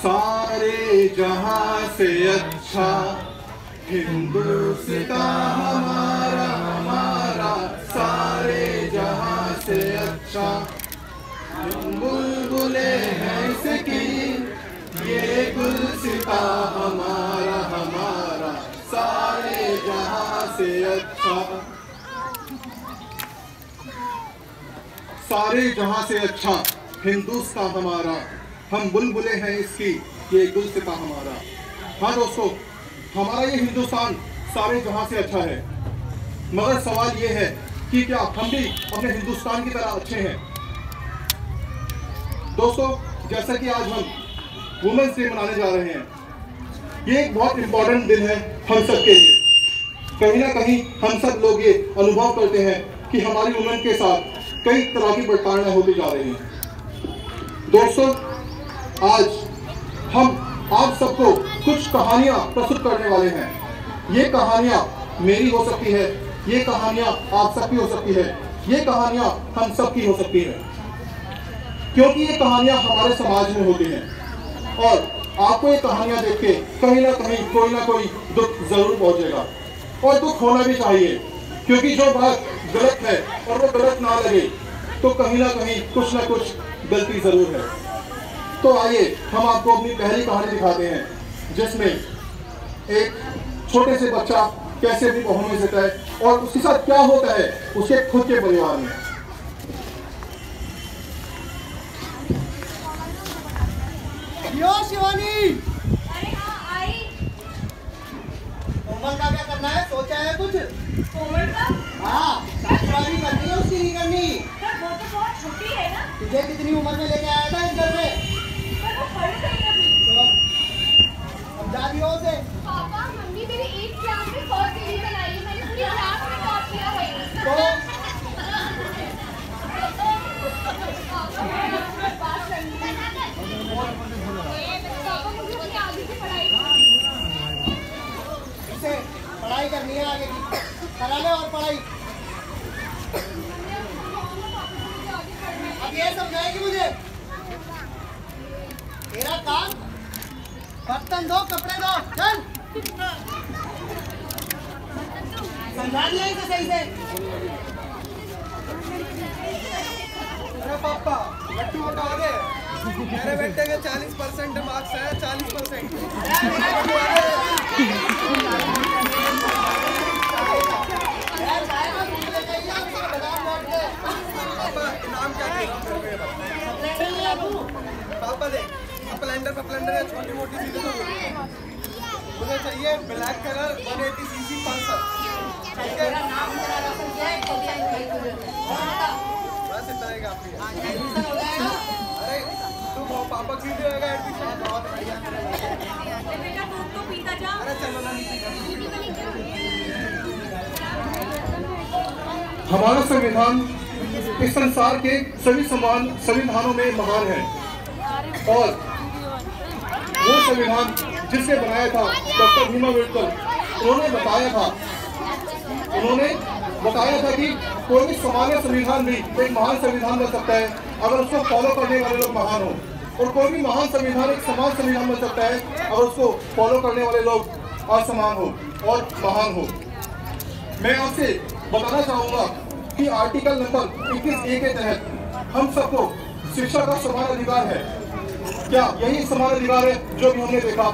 सारे जहां से अच्छा हिंदुस्तान हमारा हमारा, सारे जहां से अच्छा। बुलबुले हैं इसकी ये गुलसिता हमारा हमारा, सारे जहां से अच्छा। सारे जहां से अच्छा हिंदुस्तान हमारा, हम बुलबुले हैं इसकी ये गुलसिता हमारा। हाँ दोस्तों, हमारा ये हिंदुस्तान सारे जहां से अच्छा है, मगर सवाल ये है कि क्या हम भी अपने हिंदुस्तान की तरह अच्छे हैं? दोस्तों, जैसा कि आज हम वुमेन्स डे मनाने जा रहे हैं, ये एक बहुत इंपॉर्टेंट दिन है हम सब के लिए। कहीं ना कहीं हम सब लोग ये अनुभव करते हैं कि हमारी वुमेन के साथ कई तरह की प्रताड़ना होती जा रही है। दोस्तों, आज हम आप सबको कुछ कहानियां प्रस्तुत करने वाले हैं। ये कहानियां मेरी हो सकती है, ये कहानियां आप सबकी हो सकती है, ये कहानियां हम सबकी हो सकती है, क्योंकि ये कहानियां हमारे समाज में होती हैं और आपको ये कहानियां देख के कहीं ना कोई दुख जरूर पहुंचेगा। और दुख होना भी चाहिए, क्योंकि जो बात गलत है और वो गलत ना लगे तो कहीं ना कुछ गलती जरूर है। तो आइए हम आपको अपनी पहली कहानी दिखाते हैं, जिसमें एक छोटे से बच्चा कैसे भी बहू में रहता है और उसके साथ क्या होता है उसके खुद के परिवार में। शिवानी, कोमल का क्या करना है, सोचा है कुछ? कोमल का? हाँ, शादी करनी है, उसकी नहीं करनी। वो तो बहुत छोटी है ना। तुझे कितनी उम्र में लेके आया था इस घर में? पर वो पढ़ रही है अभी। तो समझा दियो उसे। पापा, मम्मी मेरी 8th क्लास में फर्स्ट डिवीजन आई है, मैंने पूरी क्लास में टॉप किया है। तो पास करनी है। पापा, मुझे उसके आगे की पढ़ाई इसे पढ़ाई करनी है आगे की, करा ले और पढ़ाई। अब ये समझाएगी मुझे? तेरा काम बर्तन दो, कपड़े दो, चल। समझा दिया इसे सही से? अरे पापा, लट्टू उठा दे। मेरे बेटे के 40% मार्क्स है, 40%। पापा, नाम क्या है? पापा देख, स्प्लेंडर है, छोटी मोटी चीजें तो मुझे चाहिए ब्लैक कलर 180cc पल्सर। ठीक है, बस इतना ही काफी है। अरे तुम पापा की जाएगा एडमिशन, बहुत बढ़िया। बेटा, दूध तो पीता जा। अरे चलो ना। हमारा संविधान इस संसार के सभी संविधानों में महान है, और वो संविधान जिसने बनाया था डॉक्टर भीम अम्बेडकर, उन्होंने बताया था कि कोई भी सामान्य संविधान भी एक महान संविधान बन सकता है अगर उसको फॉलो करने वाले लोग महान हो, और कोई भी महान संविधान एक समान संविधान बन सकता है अगर उसको फॉलो करने वाले लोग असमान हो और महान हो। मैं आपसे बताना चाहूँगा कि आर्टिकल नंबर 21A के तहत हम सबको शिक्षा का समान अधिकार है। क्या यही समान अधिकार है जो भी हमने देखा?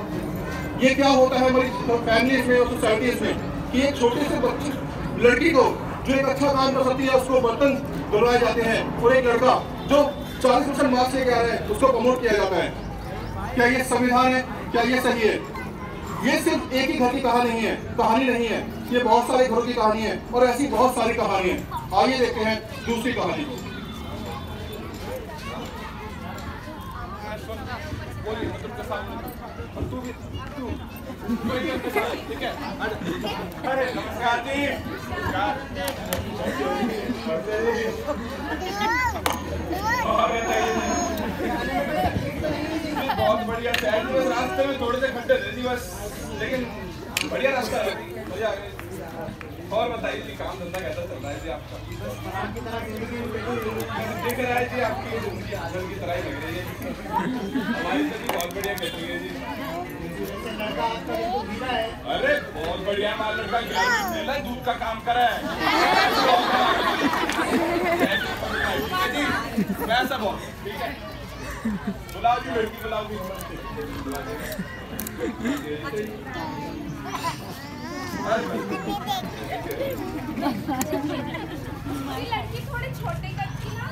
ये क्या होता है हमारी फैमिलीज में और सोसाइटीज में कि एक छोटे से बच्चे लड़की को जो एक अच्छा काम कर सकती है उसको बर्तन धुलवाए जाते हैं, और एक लड़का जो 40% मार्क्स लेके आ रहा है उसको प्रमोट किया जाता है। क्या ये संविधान है? क्या ये सही है? ये सिर्फ एक ही घर की कहानी नहीं है, ये बहुत सारे घरों की कहानी है, और ऐसी बहुत सारी कहानी है। आइए देखते हैं दूसरी कहानी। ठीक है। अरे नमस्कार जी। बहुत बढ़िया। रास्ते में थोड़े से खड्डे थे जी बस, लेकिन बढ़िया रास्ता है, मजा आ गया। और बताइए जी, काम धंधा कैसा चल रहा है जी आपका? दिख रहा है जी आपकी जिंदगी आंगन की तरह ही लग रही है। हमारी तो बहुत बहुत बढ़िया कैटरिंग है जी। लड़का आपका बिल्कुल सीधा है। अरे बहुत बढ़िया हमारा लड़का ग्रेजुएट है ना, दूध का काम करा है जी। वैसा बहुत ठीक है। बुलाओ जी लड़की, बुलाओ जी। लड़की थोड़ी छोटे कद की ना।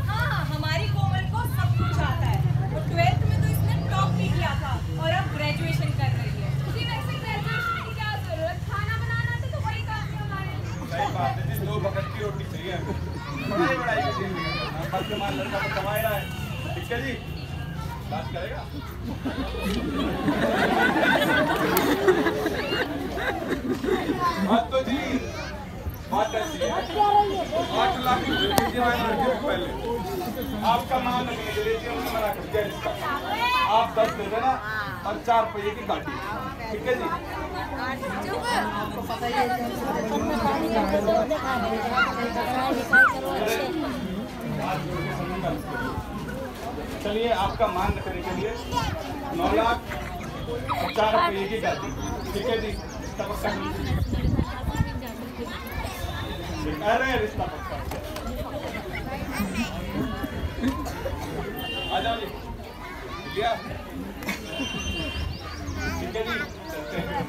हाँ, हमारी कोमल को सब कुछ आता है और 12th में तो इसने टॉप भी किया था और अब ग्रेजुएशन कर रही है। जी वैसे ग्रेजुएशन की क्या जरूरत, खाना बनाना तो वही काम है हमारे। सही बात है जी, 2 वक्त की रोटी चाहिए। पढ़ाई की जिंदगी बस हमारा लड़का तो कमा रहा है। ठीक है जी, बात करेगा। बात तो जी बात ऐसी है, 8 लाख की लड़की पहले आपका मान रखने के लिए उन्होंने मना कर दिया इसका। आप 10 दे देना और 4 पहिए की गाड़ी। ठीक है जी। आपको पता ही है चलिए, आपका मान रखने के लिए 9 लाख 4 रुपये की गाड़ी। ठीक है जी, रिश्ता पक्का। अरे रिश्ता पक्का। आ जाओ जी, लिया। ठीक है जी, चलते हैं।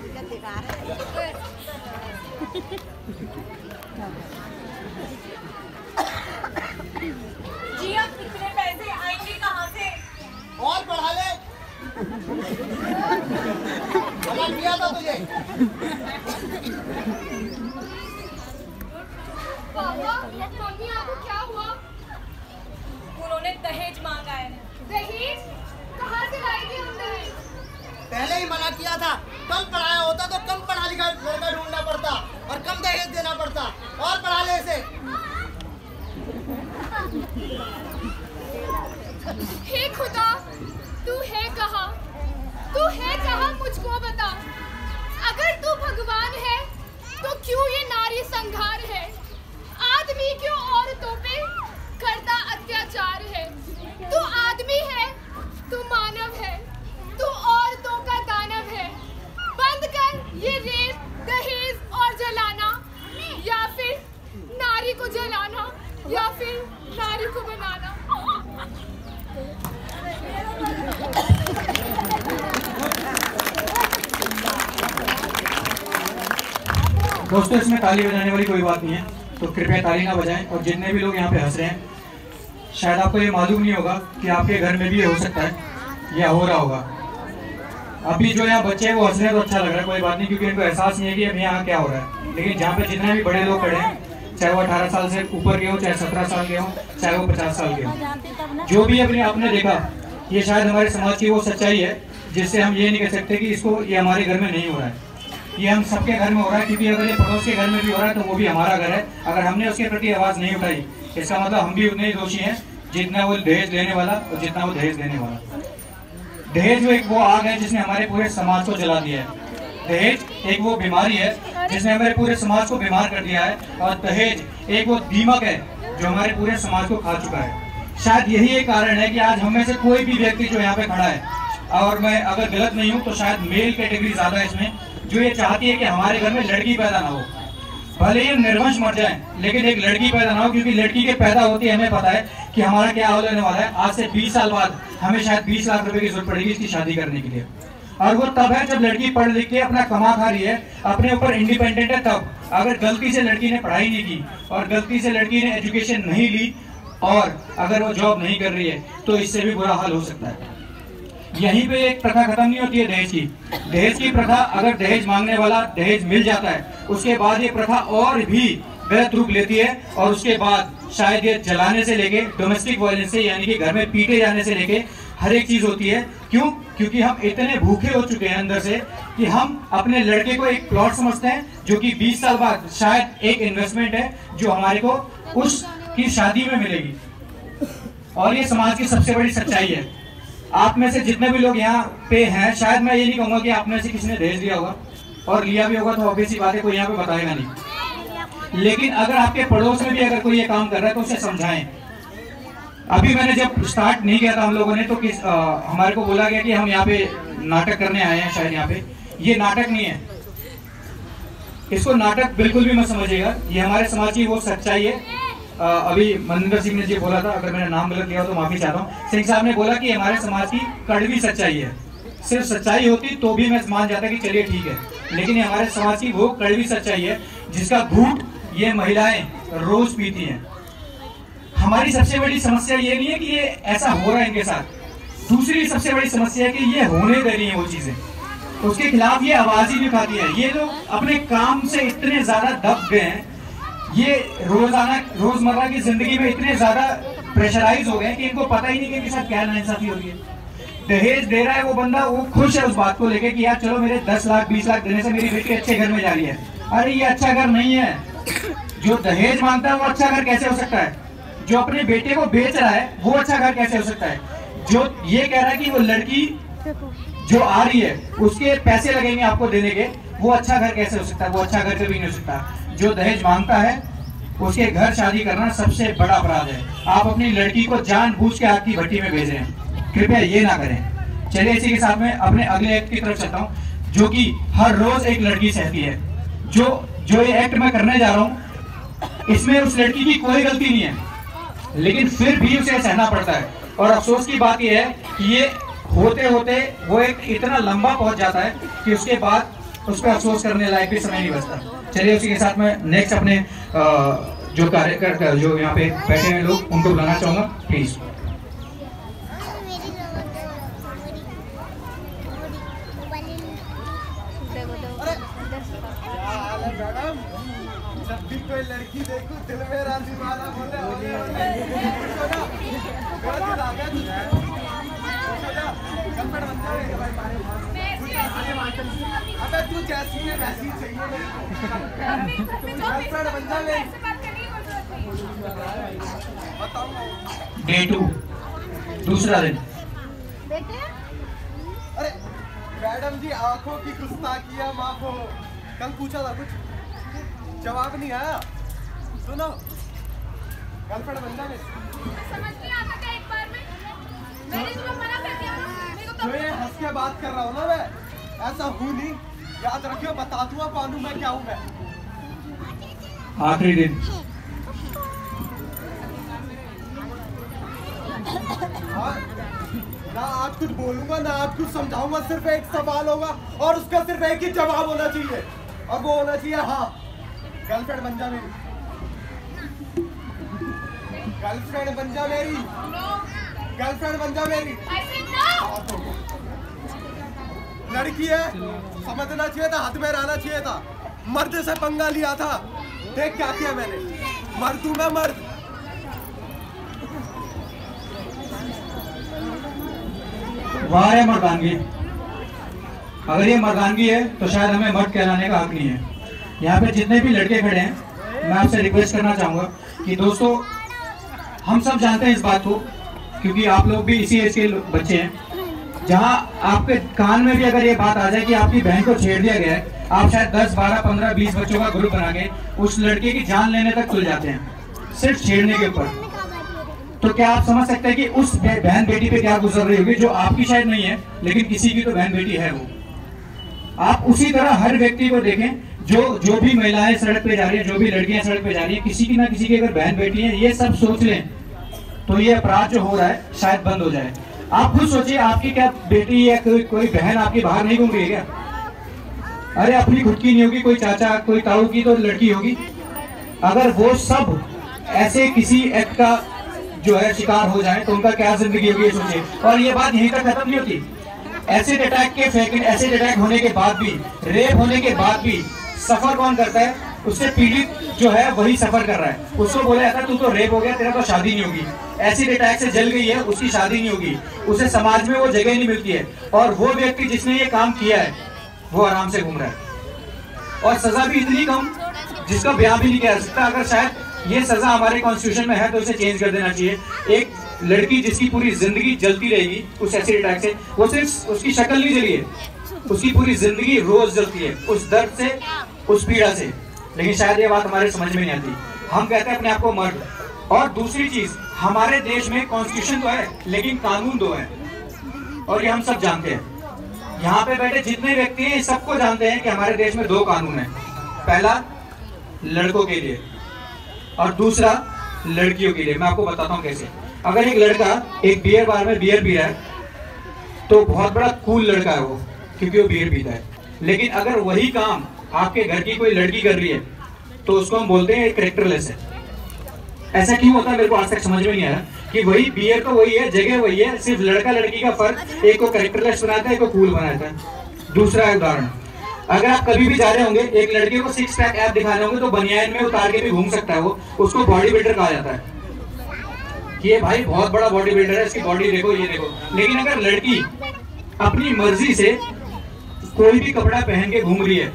जी अब कितने पैसे आएंगे कहाँ से? और बढ़ा ले। मना किया था तुझे। मम्मी आपको क्या हुआ? उन्होंने दहेज मांगा है। दहेज? कहाँ से लाएगी हम दहेज? पहले ही मना किया था। कम पढ़ाया होता तो कम पढ़ा लिखा लड़का ढूंढना पड़ता और कम दहेज देना पड़ता। और पढ़ा ले इसे। हे खुदा, तू है कहाँ? तू है कहाँ, मुझको बता। अगर तू भगवान है तो क्यों ये नारी संघार है? आदमी क्यों औरतों पे करता अत्याचार है? तू आदमी है, तू मानव है, तू औरतों का दानव है। बंद कर ये रेप, दहेज और जलाना, या फिर नारी को जलाना, या फिर नारी को बनाना। दोस्तों, इसमें ताली बजाने वाली कोई बात नहीं है, तो कृपया ताली ना बजाएं। और जितने भी लोग यहाँ पे हंस रहे हैं, शायद आपको ये मालूम नहीं होगा कि आपके घर में भी ये हो सकता है या हो रहा होगा। अभी जो यहाँ बच्चे हैं वो हंस रहे हैं तो अच्छा लग रहा है, कोई बात नहीं, क्योंकि इनको एहसास नहीं है कि अब यहाँ क्या हो रहा है। लेकिन जहाँ पे जितने भी बड़े लोग खड़े हैं, चाहे वो 18 साल से ऊपर के हो, चाहे 17 साल के हो, चाहे वो 50 साल के हो, जो भी अपने आपने देखा, ये शायद हमारे समाज की वो सच्चाई है जिससे हम ये नहीं कह सकते कि इसको ये हमारे घर में नहीं हो रहा है। ये हम सबके घर में हो रहा है, क्योंकि अगर ये पड़ोस के घर में भी हो रहा है तो वो भी हमारा घर है। अगर हमने उसके प्रति आवाज़ नहीं उठाई, इसका मतलब हम भी उतने ही दोषी हैं जितना वो दहेज लेने वाला और जितना वो दहेज देने वाला। दहेज वो आग है जिसने हमारे पूरे समाज को जला दिया है। दहेज एक वो बीमारी है जिसने हमारे पूरे समाज को बीमार कर दिया है, और दहेज एक वो दीमक है जो हमारे पूरे समाज को खा चुका है। शायद यही एक कारण है कि आज हम में से कोई भी व्यक्ति जो यहाँ पे खड़ा है, और मैं अगर गलत नहीं हूँ तो शायद मेल कैटेगरी ज्यादा है इसमें, जो ये चाहती है कि हमारे घर में लड़की पैदा ना हो। भले ही निर्वंश मर जाए, लेकिन एक लड़की पैदा ना हो, क्योंकि लड़की के पैदा होती है हमें पता है कि हमारा क्या होने वाला है। आज से 20 साल बाद हमें शायद 20 लाख रुपए की जरूरत पड़ेगी इसकी शादी करने के लिए, और वो तब है जब लड़की पढ़ लिख के अपना कमा खा रही है, अपने ऊपर इंडिपेंडेंट है। तब अगर गलती से लड़की ने पढ़ाई नहीं की और गलती से लड़की ने एजुकेशन नहीं ली और अगर वो जॉब नहीं कर रही है तो इससे भी बुरा हाल हो सकता है। यहीं पे एक प्रथा खत्म नहीं होती है दहेज की। दहेज की प्रथा, अगर दहेज मांगने वाला दहेज मिल जाता है, उसके बाद ये प्रथा और भी गलत रूप लेती है, और उसके बाद शायद ये जलाने से लेके डोमेस्टिक वायलेंस से, यानी कि घर में पीटे जाने से लेके हर एक चीज होती है। क्यों? क्योंकि हम इतने भूखे हो चुके हैं अंदर से कि हम अपने लड़के को एक प्लॉट समझते हैं, जो कि 20 साल बाद शायद एक इन्वेस्टमेंट है जो हमारे को उसकी शादी में मिलेगी। और ये समाज की सबसे बड़ी सच्चाई है। आप में से जितने भी लोग यहाँ पे हैं, शायद मैं ये नहीं कहूँगा कि आप में से किसी ने दहेज लिया होगा, और लिया भी होगा तो ऑब्वियस सी बात है कोई यहाँ पे बताएगा नहीं। लेकिन अगर आपके पड़ोस में भी अगर कोई ये काम कर रहा है तो उसे समझाएं। अभी मैंने जब स्टार्ट नहीं किया था हम लोगों ने तो हमारे को बोला गया कि हम यहाँ पे नाटक करने आए हैं, शायद यहाँ पे ये नाटक नहीं है, इसको नाटक बिल्कुल भी मत समझिएगा। ये हमारे समाज की वो सच्चाई है। अभी मनिंदर सिंह ने जी बोला था, अगर मैंने नाम गलत लिया हो तो माफी चाहता हूँ। सिंह साहब ने बोला कि हमारे समाज की कड़वी सच्चाई है। सिर्फ सच्चाई होती तो भी मैं मान जाता कि चलिए ठीक है, लेकिन ये हमारे समाज की वो कड़वी सच्चाई है जिसका घूंट ये महिलाएं रोज पीती हैं। हमारी सबसे बड़ी समस्या ये नहीं है कि ये ऐसा हो रहा है इनके साथ, दूसरी सबसे बड़ी समस्या है कि ये होने दे रही है वो चीजें, उसके खिलाफ ये आवाज ही नहीं उठाती है। ये लोग अपने काम से इतने ज्यादा दब गए हैं, ये रोजमर्रा की जिंदगी में इतने ज्यादा प्रेशराइज हो गए कि इनको पता ही नहीं कि इनके साथ क्या नाइंसाफी हो रही है। दहेज दे रहा है वो बंदा, वो खुश है उस बात को लेके कि यार चलो मेरे 10 लाख 20 लाख देने से मेरी बेटी अच्छे घर में जा रही है। अरे ये अच्छा घर नहीं है। जो दहेज मांगता है वो अच्छा घर कैसे हो सकता है? जो अपने बेटे को बेच रहा है वो अच्छा घर कैसे हो सकता है? जो ये कह रहा है कि वो लड़की जो आ रही है उसके पैसे लगेंगे आपको देने के, वो अच्छा घर कैसे हो सकता है? वो अच्छा घर कभी नहीं हो सकता। जो दहेज मांगता है उसके घर शादी करना सबसे बड़ा अपराध है। आप अपनी लड़की को जानबूझ के आग की भट्टी में भेज रहे हैं, कृपया ये ना करें। चलिए इसी के साथ में अपने अगले एक्ट की तरफ चलता हूँ, जो कि हर रोज एक लड़की सहती है। जो ये एक्ट मैं करने जा रहा हूँ इसमें उस लड़की की कोई गलती नहीं है, लेकिन फिर भी उसे सहना पड़ता है। और अफसोस की बात यह है कि ये होते होते वो एक इतना लंबा पहुंच जाता है कि उसके बाद उस पर अफसोस करने लायक भी समय नहीं बचता। चलिए उसी के साथ में नेक्स्ट अपने जो कार्यकर्ता जो यहाँ पे बैठे हैं लोग उनको बुलाना चाहूंगा प्लीज। मैडम जब भी कोई लड़की देखो दिल में राजी वाला बोले अबे तू जैसी है वैसी चाहिए बन जा ले। डे 2 दूसरा दिन। अरे मैडम जी आंखों की गुस्ताखियां माफ हो। कल पूछा था कुछ जवाब नहीं आया। सुनो गर्लफ्रेंड बन जा समझ नहीं आता क्या एक बार में? मैंने तुम्हें मना कर दिया ना, मेरे को जो ये हंस के बात कर रहा हूँ ना मैं ऐसा हूँ नहीं, याद रखियो। बता दूंगा कौन हूँ मैं, क्या हूँ मैं। आखिरी दिन। हाँ ना आज कुछ बोलूंगा ना आज कुछ समझाऊंगा, सिर्फ एक सवाल होगा और उसका सिर्फ एक ही जवाब होना चाहिए, और वो होना चाहिए हाँ गर्लफ्रेंड बन जा मेरी। गर्लफ्रेंड बन जा मेरी। गर्लफ्रेंड बन जा मेरी। लड़की है समझना चाहिए था, हाथ में रहना चाहिए था। मर्द से पंगा लिया था, देख क्या किया मैंने। मर्द हूं मैं मर्द। वाह है मर्दानगी। अगर ये मर्दानगी है तो शायद हमें मर्द कहलाने का हक नहीं है। यहाँ पे जितने भी लड़के खड़े हैं मैं आपसे रिक्वेस्ट करना चाहूंगा कि दोस्तों हम सब जानते हैं इस बात को, क्योंकि आप लोग भी इसी एज के बच्चे हैं। जहाँ आपके कान में भी अगर ये बात आ जाए कि आपकी बहन को छेड़ दिया गया है, आप शायद 10, 12, 15, 20 बच्चों का ग्रुप बना के उस लड़के की जान लेने तक तुल जाते हैं सिर्फ छेड़ने के ऊपर। तो क्या आप समझ सकते हैं कि उस बहन बेटी पे क्या गुजर रही होगी, जो आपकी शायद नहीं है लेकिन किसी की तो बहन बेटी है वो। आप उसी तरह हर व्यक्ति को देखें, जो भी महिलाएं सड़क पे जा रही है, जो भी लड़कियां सड़क पे जा रही है, किसी की ना किसी की अगर बहन बेटी है, ये सब सोच लें तो ये अपराध जो हो रहा है शायद बंद हो जाए। आप खुद सोचिए, आपकी क्या बेटी या कोई बहन आपकी बाहर नहीं घूम रही है क्या? अरे अपनी खुद की नहीं होगी, कोई चाचा कोई ताऊ की तो लड़की होगी। अगर वो सब ऐसे किसी एक्ट का जो है शिकार हो जाए तो उनका क्या जिंदगी होगी, ये सोचिए। और ये बात यहीं तक खत्म नहीं होती। एसिड अटैक होने के बाद भी, रेप होने के बाद भी सफर कौन करता है? उससे पीड़ित जो है वही सफर कर रहा है। उसको बोला जाता है तू तो रेप हो गया, तेरा तो शादी नहीं होगी। एसिड अटैक से जल गई है, उसकी शादी नहीं होगी, उसे समाज में वो जगह नहीं मिलती है। और वो व्यक्ति जिसने ये काम किया है वो आराम से घूम रहा है, और सजा भी इतनी कम जिसका बयान भी नहीं किया जा सकता। अगर शायद ये सजा हमारे कॉन्स्टिट्यूशन में है तो उसे चेंज कर देना चाहिए। एक लड़की जिसकी पूरी जिंदगी जलती रहेगी उस एसिड अटैक से, वो सिर्फ उसकी शक्ल नहीं जली है, उसकी पूरी जिंदगी रोज जलती है उस दर्द से, उस पीड़ा से। लेकिन शायद ये बात हमारे समझ में नहीं आती। हम कहते हैं अपने आप को मर्द। और दूसरी चीज, हमारे देश में कॉन्स्टिट्यूशन तो है लेकिन कानून दो है, और ये हम सब जानते हैं। यहाँ पे बैठे जितने व्यक्ति हैं सबको जानते हैं कि हमारे देश में 2 कानून है। पहला लड़कों के लिए और दूसरा लड़कियों के लिए। मैं आपको बताता हूँ कैसे। अगर एक लड़का एक बियर बार में बियर पी रहा है तो बहुत बड़ा कूल लड़का है वो, क्योंकि वो बियर पीता है। लेकिन अगर वही काम आपके घर की कोई लड़की कर रही है तो उसको हम बोलते हैं कैरेक्टरलेस है। ऐसा क्यों होता है मेरे को आज तक समझ में नहीं आया कि वही बियर तो वही है, जगह वही है, सिर्फ लड़का लड़की का फर्क, एक को कैरेक्टरलेस बनाता है, एक को कूल बनाता है। दूसरा उदाहरण, अगर आप कभी भी जा रहे होंगे एक लड़के को 6 पैक ऐप दिखाने होंगे तो बनियान में उतार के भी घूम सकता है वो, उसको बॉडी बिल्डर कहा जाता है कि ये भाई बहुत बड़ा बॉडी बिल्डर है, इसकी बॉडी देखो, ये देखो। लेकिन अगर लड़की अपनी मर्जी से कोई भी कपड़ा पहन के घूम रही है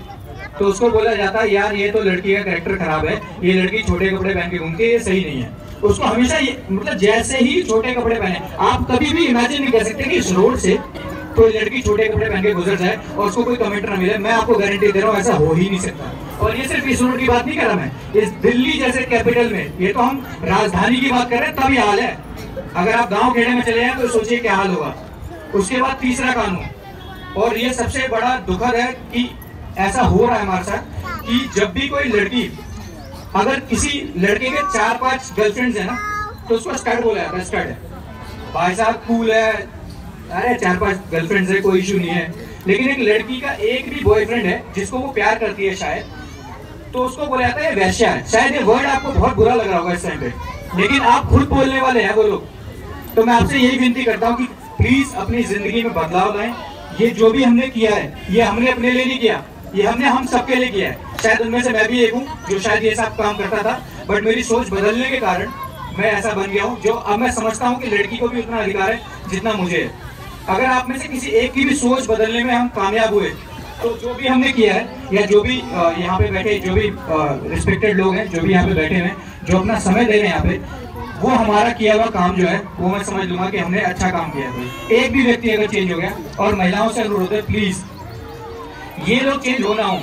तो उसको बोला जाता है यार ये तो लड़की का कैरेक्टर खराब है, ये लड़की छोटे कपड़े पहन के घूमती है, ये सही नहीं है। उसको हमेशा ये मतलब जैसे ही छोटे कपड़े पहने, आप कभी भी इमेजिन नहीं कर सकते कि इस रोड से कोई लड़की छोटे कपड़े पहन के गुजर जाए और उसको कोई कमेंट ना मिले। मैं आपको गारंटी दे रहा हूँ ऐसा हो ही नहीं सकता। और ये सिर्फ इस रोड की बात नहीं कर रहा मैं, इस दिल्ली जैसे कैपिटल में, ये तो हम राजधानी की बात कर रहे हैं, तब ये हाल है। अगर आप गाँव खेड़े में चले जाए तो सोचिए क्या हाल होगा। उसके बाद तीसरा कानून, और ये सबसे बड़ा दुखद है कि ऐसा हो रहा है हमारे साथ कि जब भी कोई लड़की, अगर किसी लड़के के 4-5 गर्लफ्रेंड्स है ना तो उसको स्टड बोला जाता है। स्टड है भाई साहब, कूल है, अरे 4-5 गर्लफ्रेंड्स है, कोई इशू नहीं है। लेकिन एक लड़की का एक भी बॉयफ्रेंड है जिसको वो प्यार करती है शायद, तो उसको बोला जाता है वैश्या है। शायद ये वर्ड आपको बहुत बुरा लग रहा होगा इस टाइम पे, लेकिन आप खुद बोलने वाले हैं वो लोग। तो मैं आपसे यही विनती करता हूँ कि प्लीज अपनी जिंदगी में बदलाव लाएं। ये जो भी हमने किया है ये हमने अपने लिए नहीं किया, ये हमने हम सबके लिए किया है। शायद उनमें से मैं भी एक हूँ जो शायद ये सब काम करता था, बट मेरी सोच बदलने के कारण मैं ऐसा बन गया हूँ जो अब मैं समझता हूँ कि लड़की को भी उतना अधिकार है जितना मुझे है। अगर आप में से किसी एक की भी सोच बदलने में हम कामयाब हुए तो जो भी हमने किया है, या जो भी यहाँ पे बैठे जो भी रिस्पेक्टेड लोग हैं, जो भी यहाँ पे बैठे हैं, जो अपना समय दे रहे हैं यहाँ पे, वो हमारा किया हुआ काम जो है वो मैं समझ लूंगा कि हमने अच्छा काम किया है। एक भी व्यक्ति अगर चेंज हो गया, और महिलाओं से अनुरोध है प्लीज ये लोग चेंज होना हो,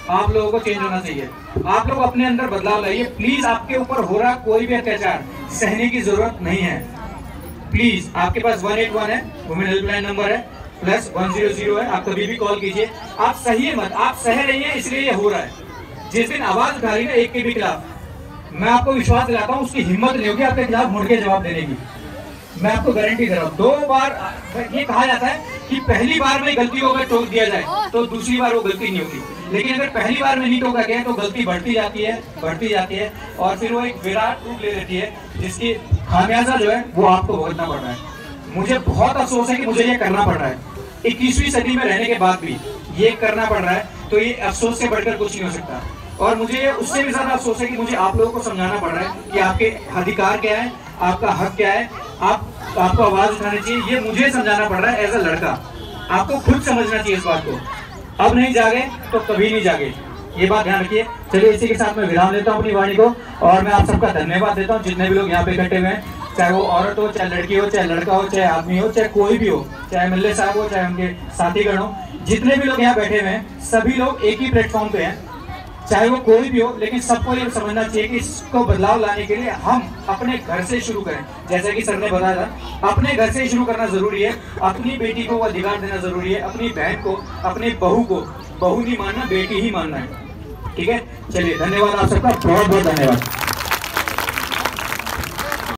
आप लोगों को चेंज होना चाहिए। आप लोग अपने अंदर बदलाव लाइए प्लीज। आपके ऊपर हो रहा कोई भी अत्याचार सहने की जरूरत नहीं है। प्लीज आपके पास 181 है, वुमेन हेल्पलाइन नंबर है, +100 है, आप कभी भी कॉल कीजिए। आप सही मत, आप सह रही हैं इसलिए ये हो रहा है। जिस दिन आवाज उठा रही ना एक के भी खिलाफ, मैं आपको विश्वास दिलाता हूँ उसकी हिम्मत नहीं होगी आपके खिलाफ मुड़ के जवाब देने की। मैं आपको गारंटी दे रहा हूँ। 2 बार ये कहा जाता है कि पहली बार में गलती को अगर टोक दिया जाए तो दूसरी बार वो गलती नहीं होगी, लेकिन अगर पहली बार में नहीं टोका गया तो गलती बढ़ती जाती है और फिर वो एक विराट रूप ले लेती है जिसकी खामियाजा जो है वो आपको भुगतना पड़ रहा है। मुझे बहुत अफसोस है कि मुझे ये करना पड़ रहा है। 21वीं सदी में रहने के बाद भी ये करना पड़ रहा है, तो ये अफसोस से बढ़कर कुछ नहीं हो सकता। और मुझे उससे भी ज्यादा अफसोस है कि मुझे आप लोगों को समझाना पड़ रहा है कि आपके अधिकार क्या है, आपका हक क्या है, आपको आवाज उठानी चाहिए। ये मुझे समझाना पड़ रहा है एज अ लड़का। आपको खुद समझना चाहिए इस बात को। अब नहीं जागे तो कभी नहीं जागे, ये बात ध्यान रखिए। चलिए इसी के साथ मैं विराम देता हूँ अपनी वाणी को, और मैं आप सबका धन्यवाद देता हूँ जितने भी लोग यहाँ पे इकट्ठे हुए हैं, चाहे वो औरत हो, चाहे लड़की हो, चाहे लड़का हो, चाहे आदमी हो, चाहे कोई भी हो, चाहे मल्ले साहब हो, चाहे उनके साथीगण हो, जितने भी लोग यहाँ बैठे हुए हैं सभी लोग एक ही प्लेटफॉर्म पे हैं, चाहे वो कोई भी हो। लेकिन सबको ये समझना चाहिए कि इसको बदलाव लाने के लिए हम अपने घर से शुरू करें। जैसे कि सर ने बताया था, अपने घर से शुरू करना जरूरी है। अपनी बेटी को अधिकार देना जरूरी है, अपनी बहन को, अपनी बहू को बहू नहीं मानना, बेटी ही मानना है। ठीक है, चलिए धन्यवाद आप सबका, बहुत बहुत धन्यवाद।